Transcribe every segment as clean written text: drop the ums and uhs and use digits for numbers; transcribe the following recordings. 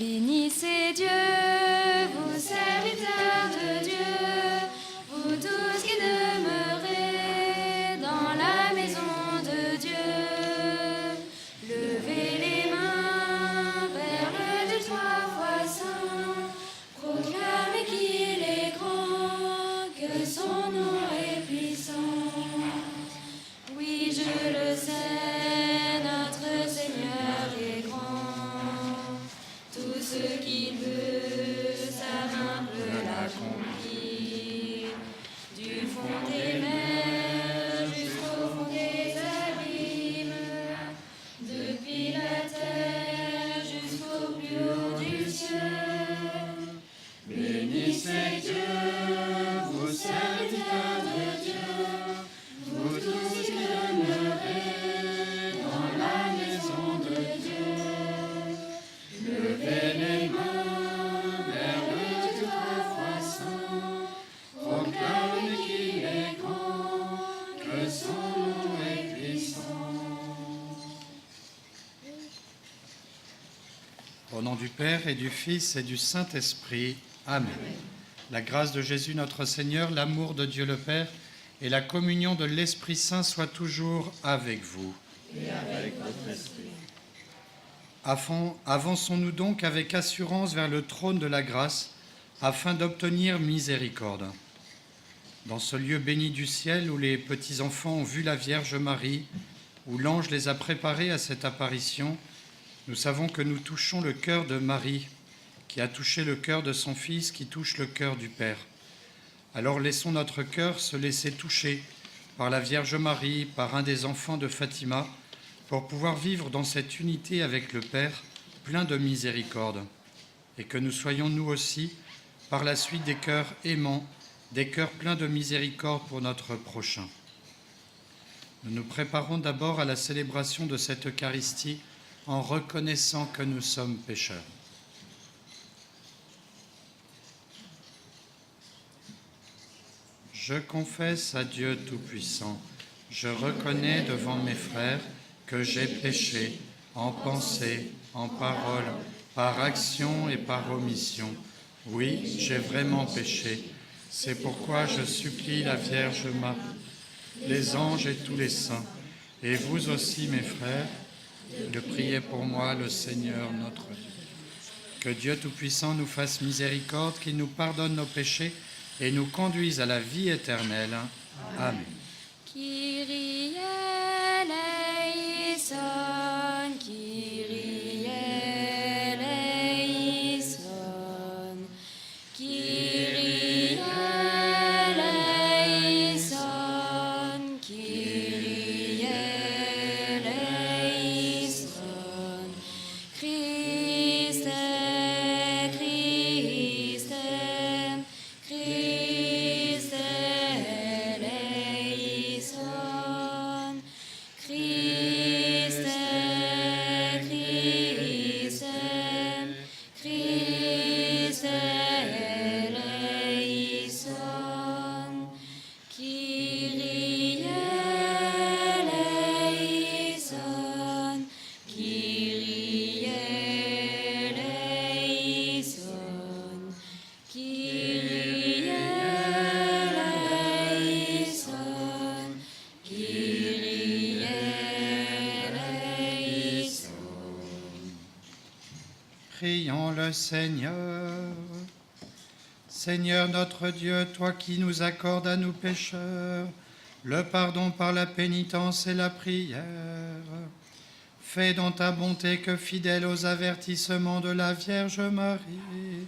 Bénissez Dieu, vous serviteurs de Dieu, vous tous qui demeurez dans la maison de Dieu. Levez les mains vers le Dieu trois fois saint, proclamez qu'il est grand, que son nom est puissant. Oui, je le sais, notre Seigneur est grand. Tout ce qu'il veut, sa main peut l'accomplir. Du fond des mers jusqu'au fond des abîmes, depuis la terre jusqu'au plus haut du ciel. Bénissez Dieu, vous serviteurs de Dieu, vous tous qui demeurez dans la maison de Dieu. Levez les mains vers le Dieu trois fois saint, proclamez qu'il est grand, que son nom est puissant. Au nom du Père et du Fils et du Saint-Esprit. Amen. La grâce de Jésus notre Seigneur, l'amour de Dieu le Père et la communion de l'Esprit Saint soient toujours avec vous. Et avec votre esprit. Avançons-nous donc avec assurance vers le trône de la grâce afin d'obtenir miséricorde. Dans ce lieu béni du ciel où les petits-enfants ont vu la Vierge Marie, où l'ange les a préparés à cette apparition, nous savons que nous touchons le cœur de Marie, qui a touché le cœur de son Fils, qui touche le cœur du Père. Alors laissons notre cœur se laisser toucher par la Vierge Marie, par un des enfants de Fatima, pour pouvoir vivre dans cette unité avec le Père, plein de miséricorde, et que nous soyons nous aussi, par la suite, des cœurs aimants, des cœurs pleins de miséricorde pour notre prochain. Nous nous préparons d'abord à la célébration de cette Eucharistie en reconnaissant que nous sommes pécheurs. Je confesse à Dieu Tout-Puissant, je reconnais devant mes frères que j'ai péché en pensée, en parole, par action et par omission. Oui, j'ai vraiment péché. C'est pourquoi je supplie la Vierge Marie, les anges et tous les saints, et vous aussi, mes frères, de prier pour moi, le Seigneur notre Dieu. Que Dieu Tout-Puissant nous fasse miséricorde, qu'il nous pardonne nos péchés et nous conduise à la vie éternelle. Amen. Kyrie eleison, Kyrie eleison, Kyrie eleison, Kyrie eleison, Christe, Christe, Christe eleison, Christe, Christe, Christe eleison, Kyrie eleison, Kyrie eleison, Kyrie eleison, Kyrie eleison. Prions le Seigneur. Seigneur notre Dieu, toi qui nous accordes à nous pécheurs le pardon par la pénitence et la prière, fais dans ta bonté que, fidèle aux avertissements de la Vierge Marie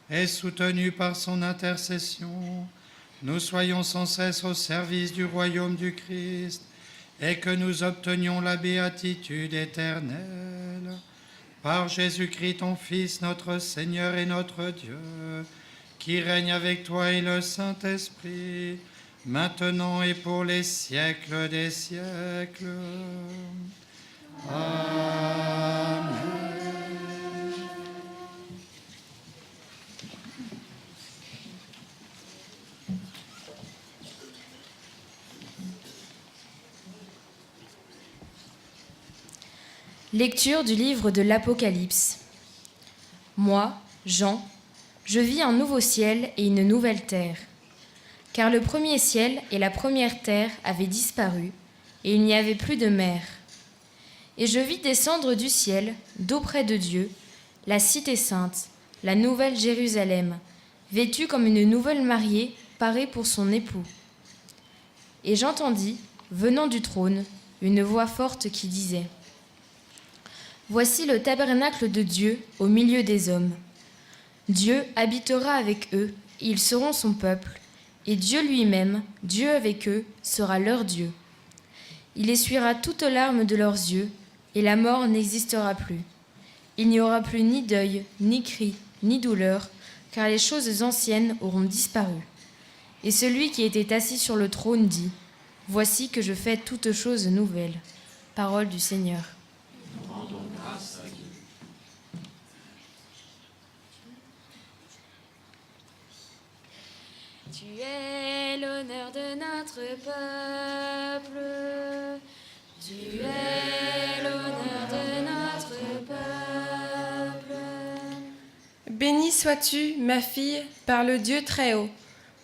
et soutenue par son intercession, nous soyons sans cesse au service du royaume du Christ et que nous obtenions la béatitude éternelle. Par Jésus-Christ, ton Fils, notre Seigneur et notre Dieu, qui règne avec toi et le Saint-Esprit, maintenant et pour les siècles des siècles. Amen. Lecture du livre de l'Apocalypse. Moi, Jean, je vis un nouveau ciel et une nouvelle terre. Car le premier ciel et la première terre avaient disparu, et il n'y avait plus de mer. Et je vis descendre du ciel, d'auprès de Dieu, la cité sainte, la nouvelle Jérusalem, vêtue comme une nouvelle mariée, parée pour son époux. Et j'entendis, venant du trône, une voix forte qui disait : Voici le tabernacle de Dieu au milieu des hommes. Dieu habitera avec eux, et ils seront son peuple, et Dieu lui-même, Dieu avec eux, sera leur Dieu. Il essuiera toutes larmes de leurs yeux, et la mort n'existera plus. Il n'y aura plus ni deuil, ni cri, ni douleur, car les choses anciennes auront disparu. Et celui qui était assis sur le trône dit : Voici que je fais toutes choses nouvelles. Parole du Seigneur. Rendons grâce à Dieu. Tu es l'honneur de notre peuple. Tu es l'honneur de notre peuple. Bénie sois-tu, ma fille, par le Dieu très haut,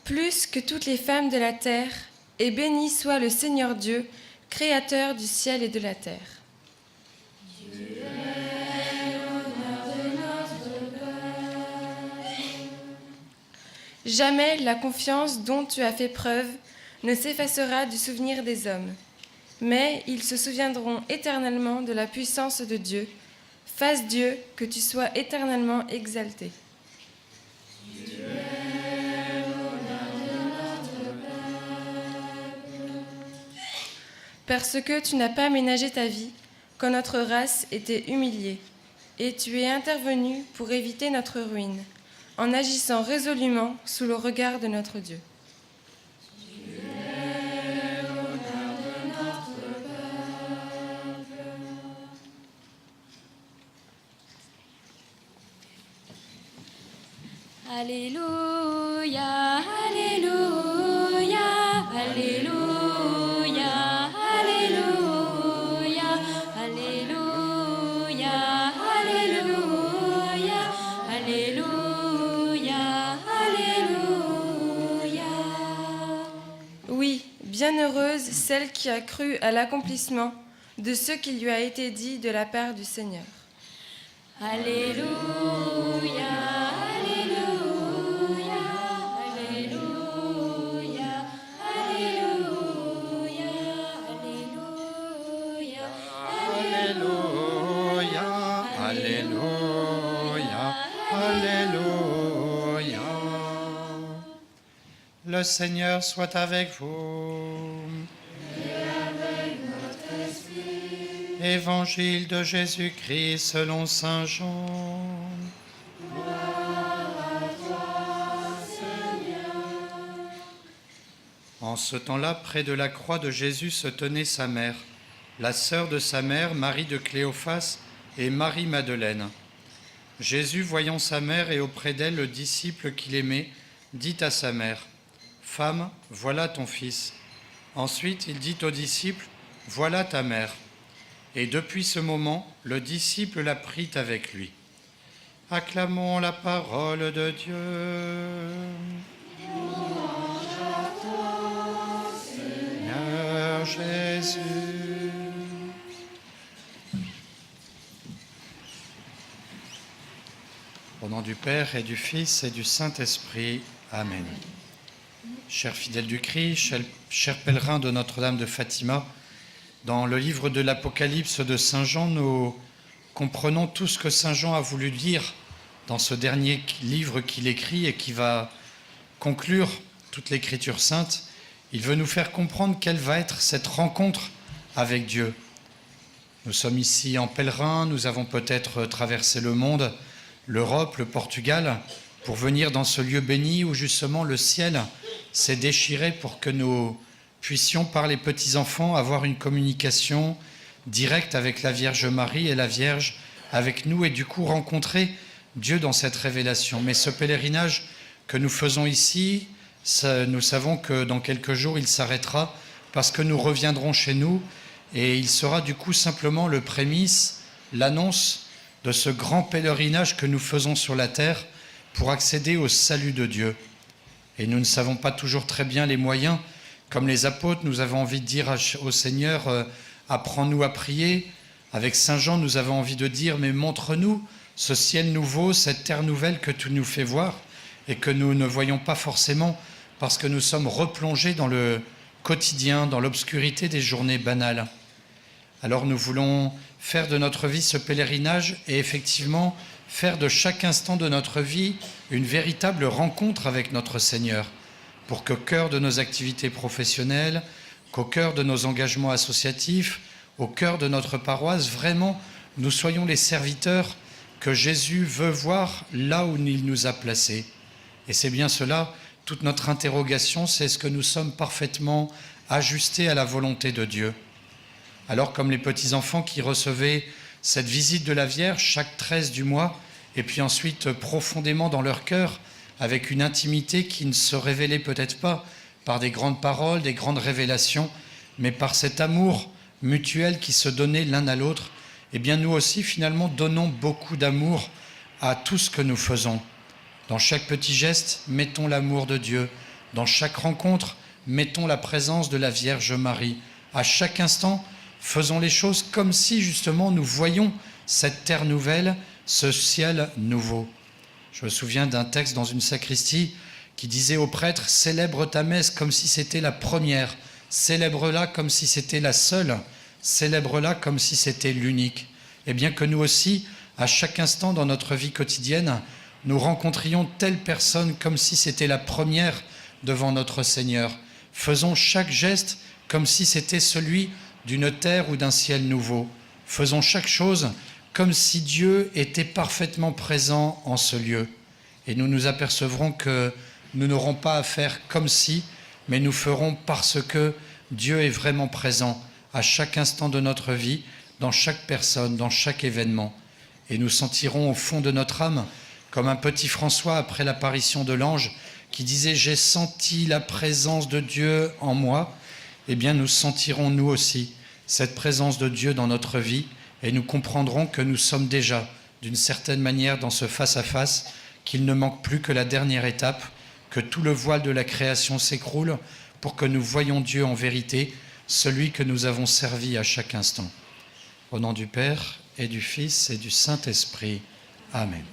plus que toutes les femmes de la terre, et béni soit le Seigneur Dieu, créateur du ciel et de la terre. Jamais la confiance dont tu as fait preuve ne s'effacera du souvenir des hommes, mais ils se souviendront éternellement de la puissance de Dieu. Fasse Dieu que tu sois éternellement exalté. Parce que tu n'as pas ménagé ta vie quand notre race était humiliée, et tu es intervenu pour éviter notre ruine, en agissant résolument sous le regard de notre Dieu. Alléluia, Alléluia, Alléluia, Alléluia, Alléluia, Alléluia, Alléluia, Alléluia. Oui, bienheureuse celle qui a cru à l'accomplissement de ce qui lui a été dit de la part du Seigneur. Alléluia, Alléluia, Alléluia, Alléluia, Alléluia, Alléluia, Alléluia, Alléluia. Le Seigneur soit avec vous. Évangile de Jésus-Christ selon saint Jean. En ce temps-là, près de la croix de Jésus se tenait sa mère, la sœur de sa mère, Marie de Cléophas et Marie-Madeleine. Jésus, voyant sa mère et auprès d'elle le disciple qu'il aimait, dit à sa mère : « Femme, voilà ton fils. » Ensuite, il dit au disciple : « Voilà ta mère. » Et depuis ce moment, le disciple la prit avec lui. Acclamons la parole de Dieu. Louange à toi, Seigneur Jésus. Au nom du Père et du Fils et du Saint-Esprit. Amen. Chers fidèles du Christ, chers pèlerins de Notre-Dame de Fatima, dans le livre de l'Apocalypse de Saint Jean, nous comprenons tout ce que Saint Jean a voulu dire dans ce dernier livre qu'il écrit et qui va conclure toute l'Écriture sainte. Il veut nous faire comprendre quelle va être cette rencontre avec Dieu. Nous sommes ici en pèlerin, nous avons peut-être traversé le monde, l'Europe, le Portugal, pour venir dans ce lieu béni où justement le ciel s'est déchiré pour que nous puissions, par les petits-enfants, avoir une communication directe avec la Vierge Marie et la Vierge avec nous et du coup rencontrer Dieu dans cette révélation. Mais ce pèlerinage que nous faisons ici, nous savons que dans quelques jours il s'arrêtera parce que nous reviendrons chez nous et il sera du coup simplement le prémisse, l'annonce de ce grand pèlerinage que nous faisons sur la terre pour accéder au salut de Dieu. Et nous ne savons pas toujours très bien les moyens. Comme les apôtres, nous avons envie de dire au Seigneur, apprends-nous à prier. Avec Saint Jean, nous avons envie de dire, mais montre-nous ce ciel nouveau, cette terre nouvelle que tu nous fais voir et que nous ne voyons pas forcément parce que nous sommes replongés dans le quotidien, dans l'obscurité des journées banales. Alors nous voulons faire de notre vie ce pèlerinage et effectivement faire de chaque instant de notre vie une véritable rencontre avec notre Seigneur, pour qu'au cœur de nos activités professionnelles, qu'au cœur de nos engagements associatifs, au cœur de notre paroisse, vraiment, nous soyons les serviteurs que Jésus veut voir là où il nous a placés. Et c'est bien cela, toute notre interrogation, c'est est-ce que nous sommes parfaitement ajustés à la volonté de Dieu ? Alors, comme les petits-enfants qui recevaient cette visite de la Vierge chaque 13 du mois, et puis ensuite profondément dans leur cœur, avec une intimité qui ne se révélait peut-être pas par des grandes paroles, des grandes révélations, mais par cet amour mutuel qui se donnait l'un à l'autre, eh bien nous aussi finalement donnons beaucoup d'amour à tout ce que nous faisons. Dans chaque petit geste, mettons l'amour de Dieu. Dans chaque rencontre, mettons la présence de la Vierge Marie. À chaque instant, faisons les choses comme si justement nous voyions cette terre nouvelle, ce ciel nouveau. Je me souviens d'un texte dans une sacristie qui disait aux prêtres « Célèbre ta messe comme si c'était la première, célèbre-la comme si c'était la seule, célèbre-la comme si c'était l'unique. » Et bien que nous aussi, à chaque instant dans notre vie quotidienne, nous rencontrions telle personne comme si c'était la première devant notre Seigneur. Faisons chaque geste comme si c'était celui d'une terre ou d'un ciel nouveau. Faisons chaque chose comme si Dieu était parfaitement présent en ce lieu. Et nous nous apercevrons que nous n'aurons pas à faire comme si, mais nous ferons parce que Dieu est vraiment présent à chaque instant de notre vie, dans chaque personne, dans chaque événement. Et nous sentirons au fond de notre âme, comme un petit François après l'apparition de l'ange, qui disait « J'ai senti la présence de Dieu en moi », eh bien nous sentirons nous aussi cette présence de Dieu dans notre vie et nous comprendrons que nous sommes déjà, d'une certaine manière, dans ce face-à-face, qu'il ne manque plus que la dernière étape, que tout le voile de la création s'écroule pour que nous voyions Dieu en vérité, celui que nous avons servi à chaque instant. Au nom du Père et du Fils et du Saint-Esprit. Amen.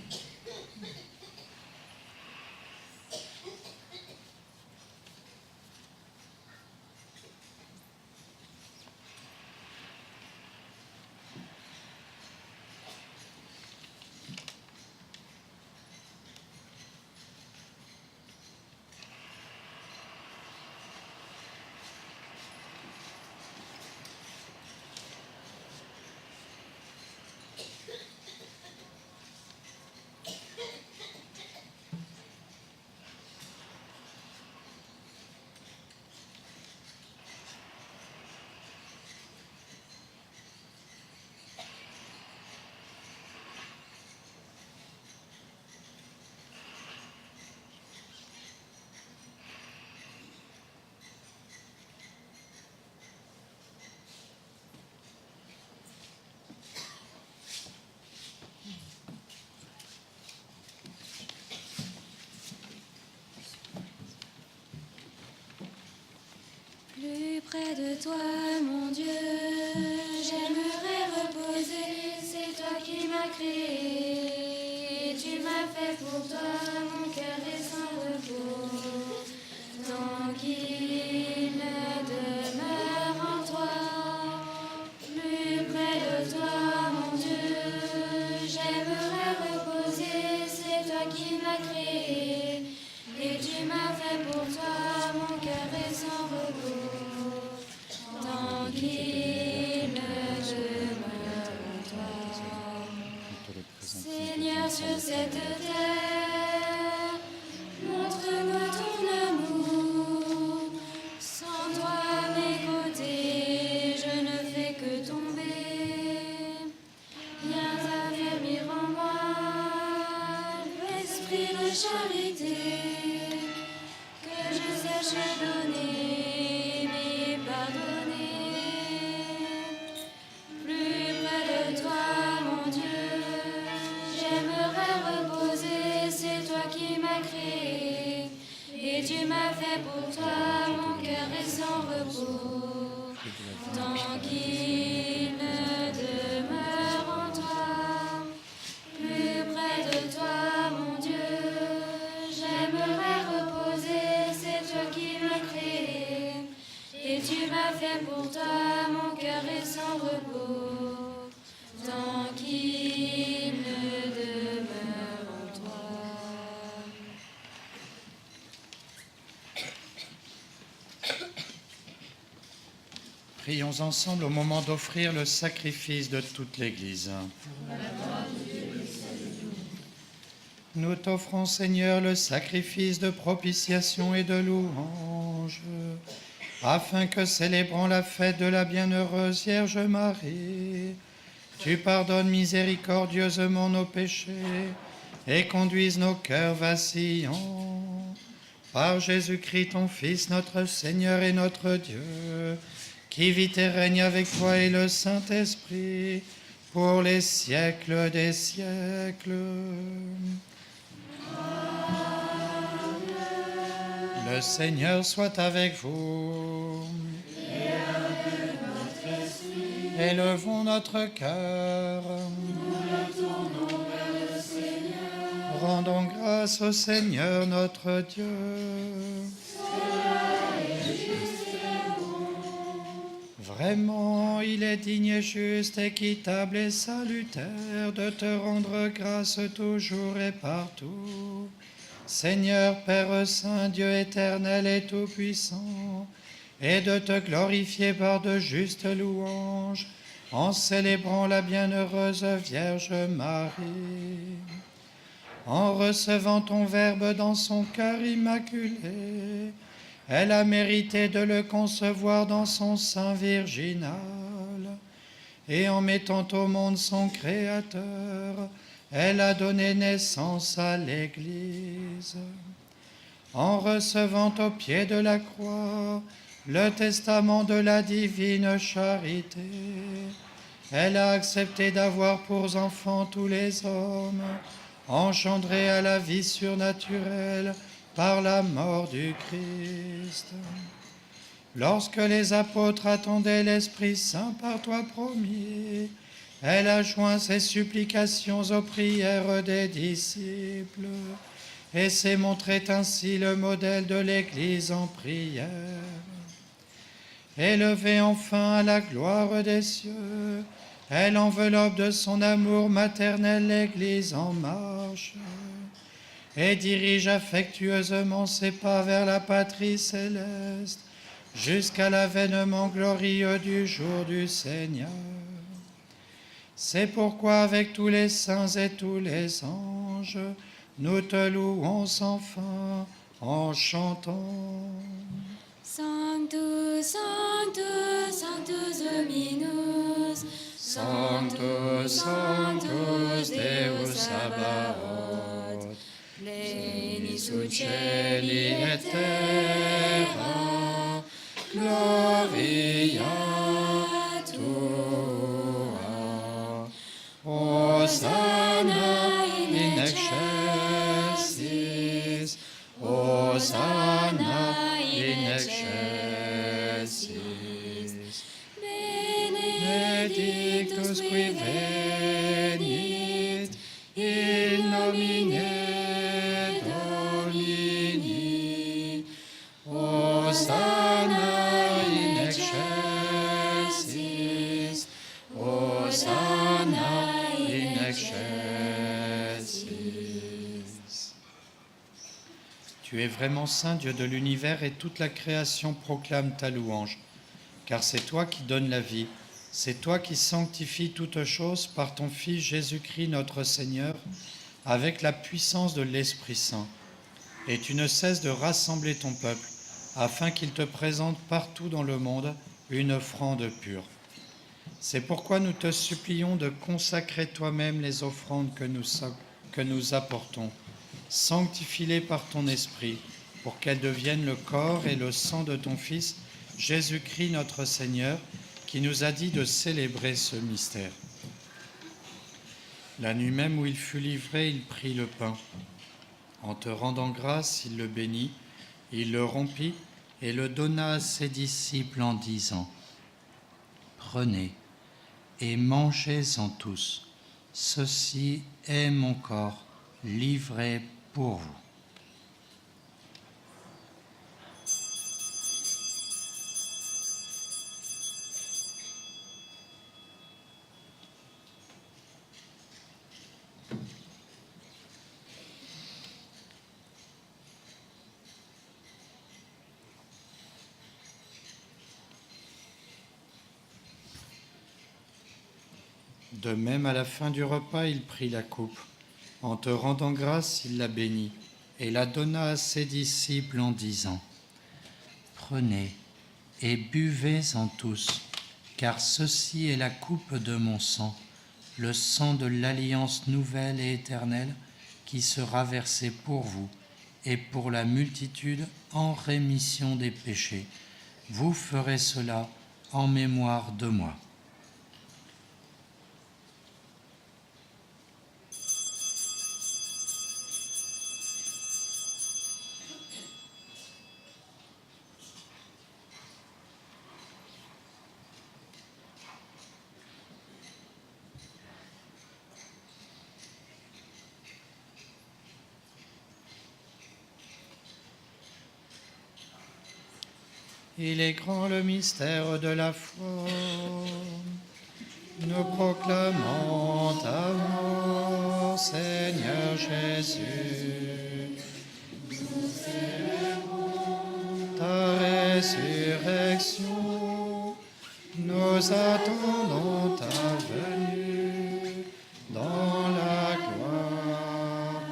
Plus près de toi, mon Dieu, j'aimerais reposer, c'est toi qui m'as créé, tu m'as fait pour toi, mon cœur est sans repos, tant qu'il demeure en toi. Plus près de toi, mon Dieu, j'aimerais reposer, c'est toi qui m'as créé, et tu m'as fait pour toi, mon cœur est sans repos. Tant qu'il demeure en toi. Seigneur, sur cette terre, montre-moi ton amour. Sans toi à mes côtés, je ne fais que tomber. Viens affermir en moi l'esprit de charité, que je sache donner. Plus près de toi, mon Dieu, tu m'as fait pour toi, mon cœur est sans repos. Tant qu'il ne demeure en toi, plus près de toi, mon Dieu, j'aimerais reposer, c'est toi qui m'as créé. Et tu m'as fait pour toi, mon cœur est sans repos. Tant qu'il ne demeure en toi. Prions ensemble au moment d'offrir le sacrifice de toute l'Église. Nous t'offrons, Seigneur, le sacrifice de propitiation et de louange, afin que, célébrant la fête de la bienheureuse Vierge Marie, tu pardonnes miséricordieusement nos péchés et conduises nos cœurs vacillants. Par Jésus-Christ, ton Fils, notre Seigneur et notre Dieu, qui vit et règne avec toi et le Saint-Esprit, pour les siècles des siècles. Le Seigneur soit avec vous. Et avec notre esprit. Élevons notre cœur. Nous le tournons vers le Seigneur. Rendons grâce au Seigneur notre Dieu. Vraiment, il est digne et juste, équitable et salutaire de te rendre grâce toujours et partout. Seigneur, Père Saint, Dieu éternel et tout-puissant, et de te glorifier par de justes louanges, en célébrant la bienheureuse Vierge Marie. En recevant ton Verbe dans son cœur immaculé, elle a mérité de le concevoir dans son sein virginal, et en mettant au monde son Créateur, elle a donné naissance à l'Église. En recevant au pied de la croix le testament de la divine charité, elle a accepté d'avoir pour enfants tous les hommes, engendrés à la vie surnaturelle par la mort du Christ. Lorsque les apôtres attendaient l'Esprit Saint par toi promis, elle a joint ses supplications aux prières des disciples et s'est montrée ainsi le modèle de l'Église en prière. Élevée enfin à la gloire des cieux, elle enveloppe de son amour maternel l'Église en marche et dirige affectueusement ses pas vers la patrie céleste jusqu'à l'avènement glorieux du jour du Seigneur. C'est pourquoi avec tous les saints et tous les anges, nous te louons sans fin en chantant. Sanctus, Sanctus, Sanctus Dominus, Sanctus, Sanctus, Deus Sabaoth, Plenis ut cieli et terra, gloria tua. Hosanna in excelsis, Hosanna in excelsis. Benedictus qui venit in nomine Domini, Hosanna in excelsis, Hosanna in excelsis. Tu es vraiment saint, Dieu de l'univers, et toute la création proclame ta louange. Car c'est toi qui donnes la vie, c'est toi qui sanctifies toutes choses par ton Fils Jésus-Christ notre Seigneur, avec la puissance de l'Esprit Saint. Et tu ne cesses de rassembler ton peuple, afin qu'il te présente partout dans le monde une offrande pure. C'est pourquoi nous te supplions de consacrer toi-même les offrandes que nous apportons. Sanctifie-les par ton Esprit, pour qu'elles deviennent le corps et le sang de ton Fils, Jésus-Christ notre Seigneur, qui nous a dit de célébrer ce mystère. La nuit même où il fut livré, il prit le pain. En te rendant grâce, il le bénit, Il le rompit et le donna à ses disciples en disant : « Prenez et mangez-en tous. Ceci est mon corps livré pour vous. » De même, à la fin du repas, il prit la coupe. En te rendant grâce, il la bénit et la donna à ses disciples en disant : « Prenez et buvez-en tous, car ceci est la coupe de mon sang, le sang de l'alliance nouvelle et éternelle qui sera versé pour vous et pour la multitude en rémission des péchés. Vous ferez cela en mémoire de moi. » Il est grand le mystère de la foi. Nous proclamons ta mort, Seigneur Jésus. Nous célébrons ta résurrection. Nous attendons ta venue dans la gloire.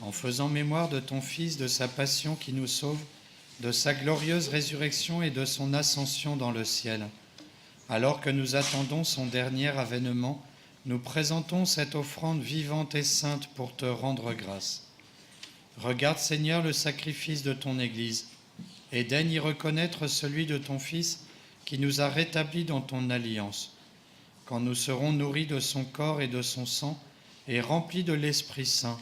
En faisant mémoire de ton Fils, de sa passion qui nous sauve, de sa glorieuse résurrection et de son ascension dans le ciel, alors que nous attendons son dernier avènement, nous présentons cette offrande vivante et sainte pour te rendre grâce. Regarde, Seigneur, le sacrifice de ton Église et daigne y reconnaître celui de ton Fils qui nous a rétablis dans ton alliance. Quand nous serons nourris de son corps et de son sang et remplis de l'Esprit Saint,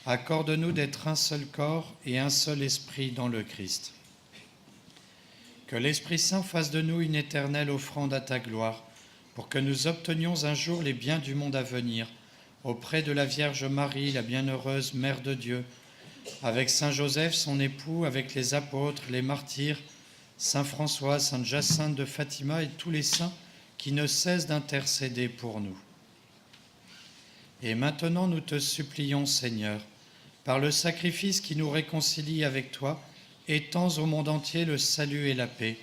accorde-nous d'être un seul corps et un seul esprit dans le Christ. Que l'Esprit Saint fasse de nous une éternelle offrande à ta gloire, pour que nous obtenions un jour les biens du monde à venir, auprès de la Vierge Marie, la bienheureuse Mère de Dieu, avec Saint Joseph, son époux, avec les apôtres, les martyrs, Saint François, Sainte Jacinthe de Fatima et tous les saints qui ne cessent d'intercéder pour nous. Et maintenant, nous te supplions, Seigneur, par le sacrifice qui nous réconcilie avec toi, étends au monde entier le salut et la paix.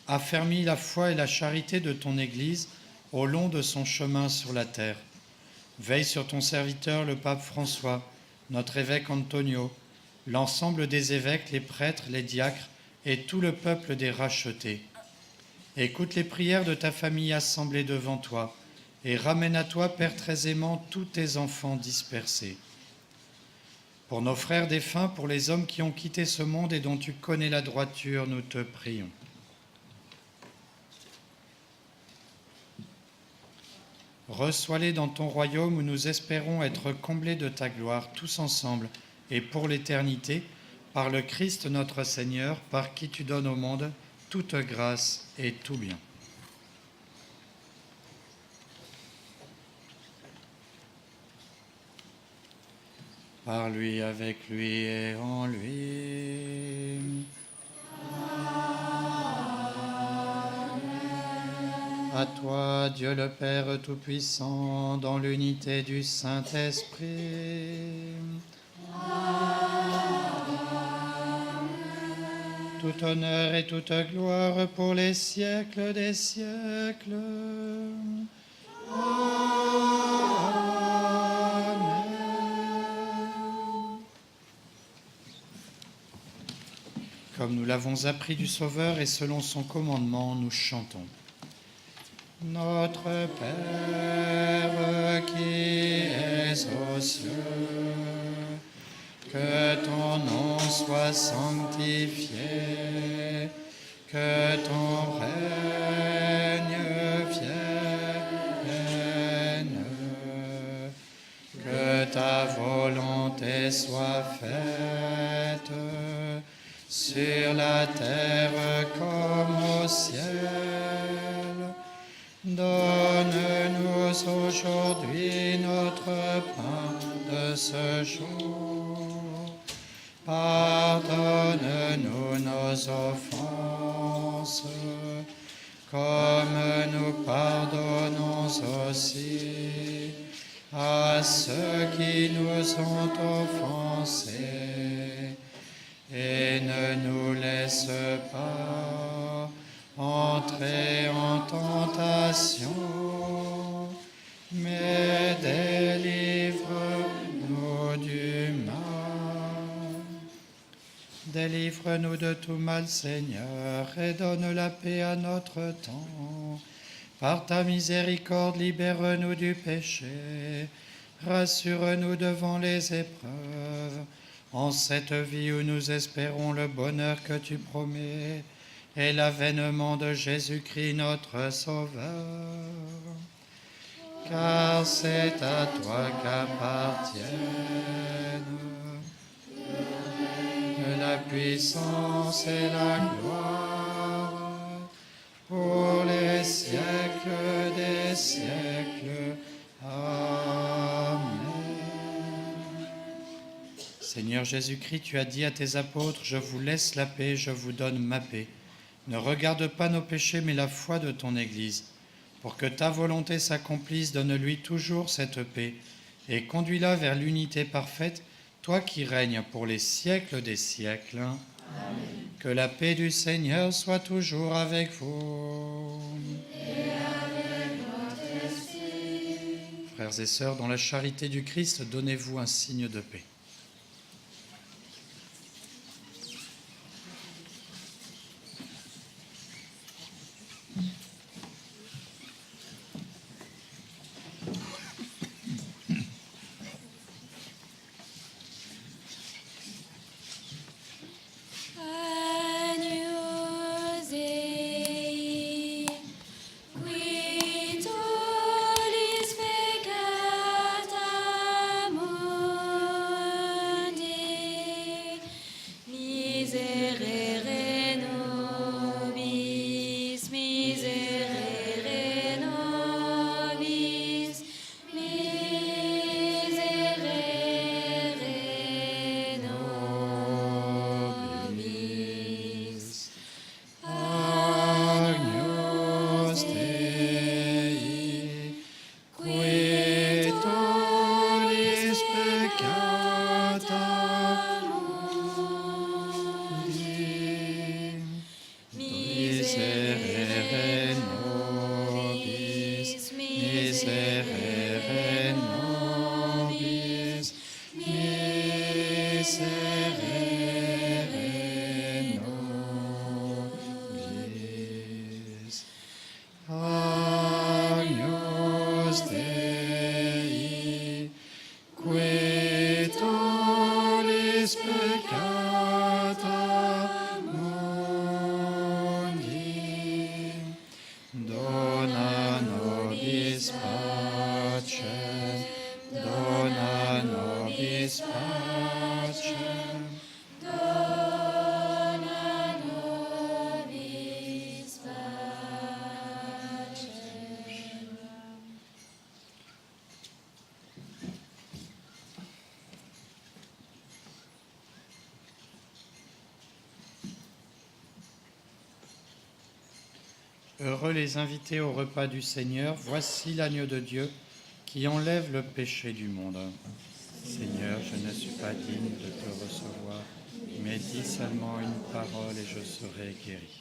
Affermis la foi et la charité de ton Église au long de son chemin sur la terre. Veille sur ton serviteur, le pape François, notre évêque Antonio, l'ensemble des évêques, les prêtres, les diacres et tout le peuple des rachetés. Écoute les prières de ta famille assemblée devant toi et ramène à toi, Père très aimant, tous tes enfants dispersés. Pour nos frères défunts, pour les hommes qui ont quitté ce monde et dont tu connais la droiture, nous te prions. Reçois-les dans ton royaume où nous espérons être comblés de ta gloire, tous ensemble et pour l'éternité, par le Christ notre Seigneur, par qui tu donnes au monde toute grâce et tout bien. Par lui, avec lui et en lui. À toi, Dieu le Père Tout-Puissant, dans l'unité du Saint-Esprit. Tout honneur et toute gloire pour les siècles des siècles. Comme nous l'avons appris du Sauveur et selon son commandement, nous chantons. Notre Père qui es aux cieux, que ton nom soit sanctifié, que ton règne vienne, que ta volonté soit faite sur la terre comme au ciel. Donne-nous aujourd'hui notre pain de ce jour. Pardonne-nous nos offenses, comme nous pardonnons aussi à ceux qui nous ont offensés. Et ne nous laisse pas entrer en tentation, mais délivre-nous du mal. Délivre-nous de tout mal, Seigneur, et donne la paix à notre temps. Par ta miséricorde, libère-nous du péché, rassure-nous devant les épreuves, en cette vie où nous espérons le bonheur que tu promets et l'avènement de Jésus-Christ notre Sauveur. Car c'est à toi qu'appartiennent la puissance et la gloire pour les siècles des siècles. Amen. Seigneur Jésus-Christ, tu as dit à tes apôtres, je vous laisse la paix, je vous donne ma paix. Ne regarde pas nos péchés, mais la foi de ton Église. Pour que ta volonté s'accomplisse, donne-lui toujours cette paix et conduis-la vers l'unité parfaite, toi qui règnes pour les siècles des siècles. Amen. Que la paix du Seigneur soit toujours avec vous. Et avec votre esprit. Frères et sœurs, dans la charité du Christ, donnez-vous un signe de paix. Agnus Dei, qui tollis peccata mundi, miserere nobis, miserere nobis, miserere nobis. Agnus Dei, qui tollis peccata mundi, miserere nobis, miserere nobis, miserere nobis. Agnus Dei, qui tollis peccata mundi, dona nobis pacem, dona nobis pacem. Dona nobis pacem. Heureux les invités au repas du Seigneur, voici l'agneau de Dieu qui enlève le péché du monde. Seigneur, je ne suis pas digne de te recevoir, mais dis seulement une parole et je serai guéri.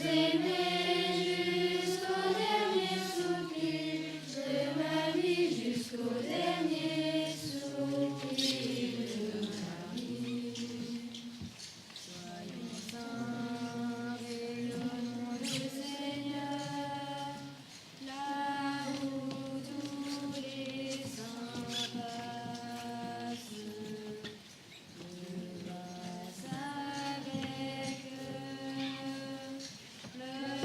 aimer jusqu'au dernier soupir de ma vie, jusqu'au dernier soupir de ma vie. Soyons saints et le nom du Seigneur, là où tous les saints passent. Je passe avec eux, le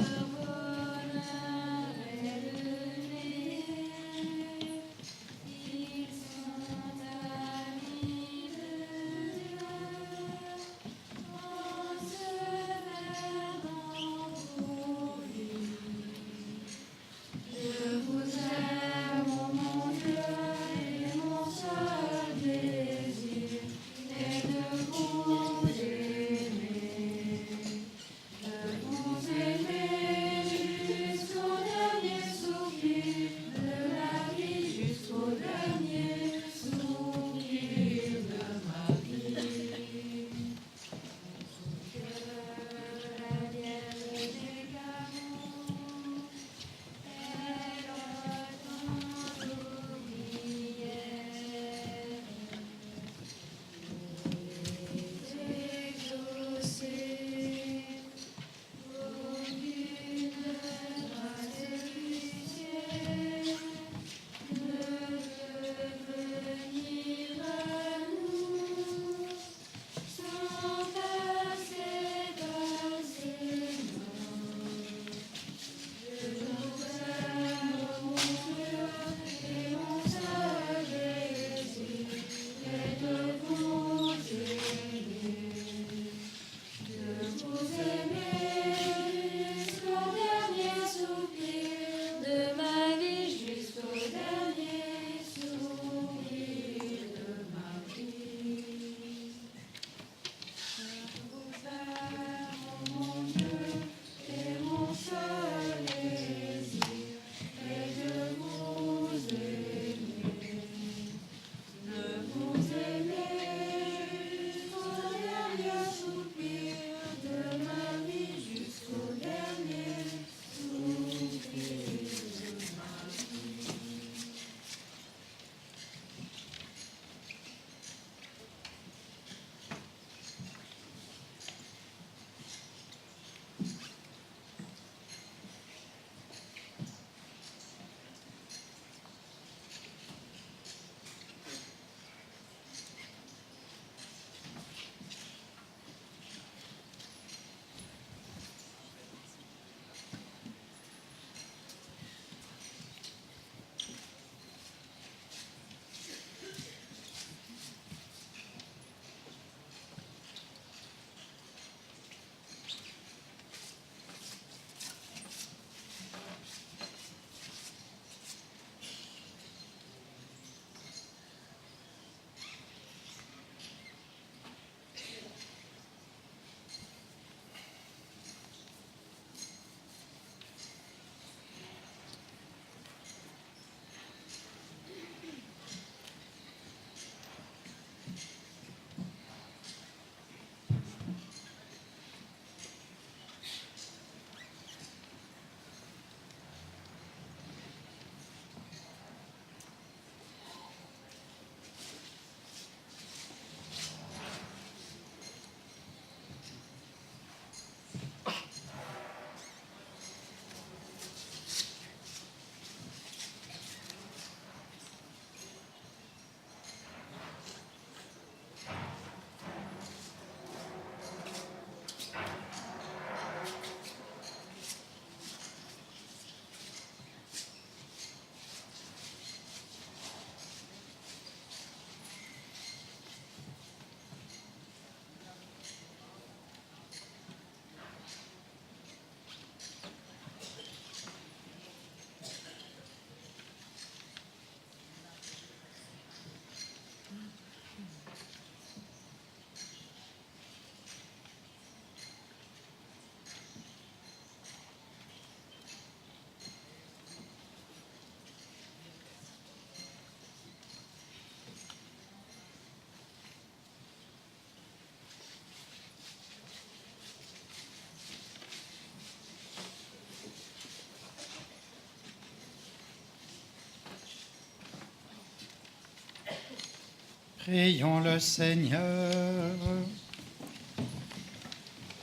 Prions le Seigneur.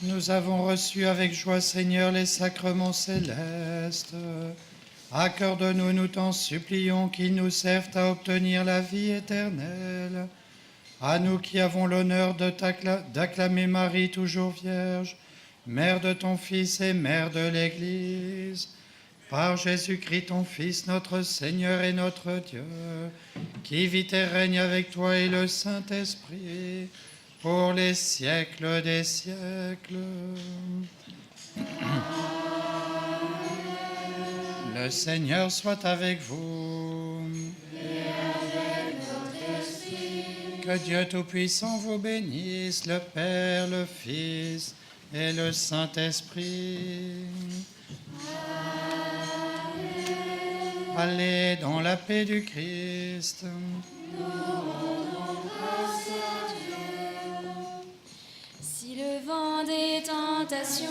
Nous avons reçu avec joie, Seigneur, les sacrements célestes. Accorde-nous, nous t'en supplions, qu'ils nous servent à obtenir la vie éternelle. À nous qui avons l'honneur d'acclamer Marie, toujours vierge, Mère de ton Fils et Mère de l'Église, par Jésus-Christ, ton Fils, notre Seigneur et notre Dieu, qui vit et règne avec toi et le Saint-Esprit, pour les siècles des siècles. Le Seigneur soit avec vous. Et avec notre esprit. Que Dieu Tout-Puissant vous bénisse, le Père, le Fils et le Saint-Esprit. Allez dans la paix du Christ. Si le vent des tentations